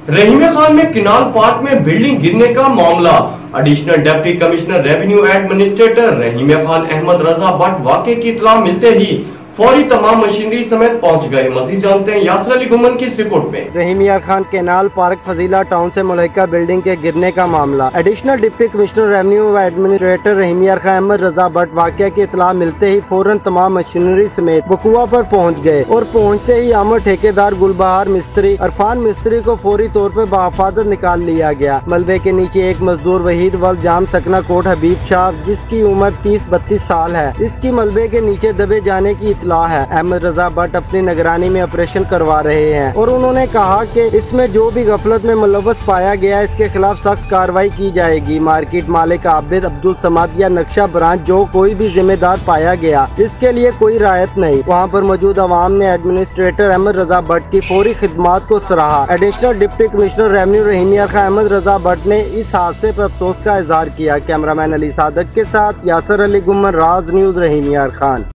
रहीमिया खान में canal park में building गिरने का मामला। Additional deputy commissioner revenue administrator Rahimiya Khan Ahmad Raza Bhatt वाक़े की इत्तला मिलते ही फौरी तमाम मशीनरी समेत पहुंच गए। मजीद जानते हैं यासर अली गुमन की इस रिपोर्ट में। Rahimiya Khan canal park Fazila town से मुल्हिका बिल्डिंग के गिरने का मामला। Additional deputy commissioner revenue administrator Rahimiya Khan Ahmad Raza Bhatt वाक़े की इत्तला मिलते ही फौरन तमाम मशीनरी समेत वकुआ पर पहुंच गए और पहुंचते ही आमद ठेकेदार गुलबहार मिस्त्री अरफान मिस्त्री को फौरी तौर पर बहिफाजत निकाल लिया गया। मलबे के नीचे एक मजदूर वहीद वल जाम सकना कोट हबीब शाह जिसकी उम्र 30-32 साल है, इसकी मलबे के नीचे दबे जाने की है। अहमद रजा भट्ट अपनी निगरानी में ऑपरेशन करवा रहे हैं और उन्होंने कहा कि इसमें जो भी गफलत में मुलव्वस पाया गया इसके खिलाफ सख्त कार्रवाई की जाएगी। मार्केट मालिक आबिद अब्दुल समाद या नक्शा ब्रांच जो कोई भी जिम्मेदार पाया गया इसके लिए कोई रायत नहीं। वहाँ पर मौजूद अवाम ने एडमिनिस्ट्रेटर अहमद रजा भट्ट की फौरी खिदमात को सराहा। Additional deputy commissioner revenue Rahimiya Khan Ahmad Raza Bhatt ने इस हादसे पर अफसोस का इजहार किया। कैमरामैन अली सादक के साथ यासर अली गुमन, राज न्यूज़, रहीमिया खान।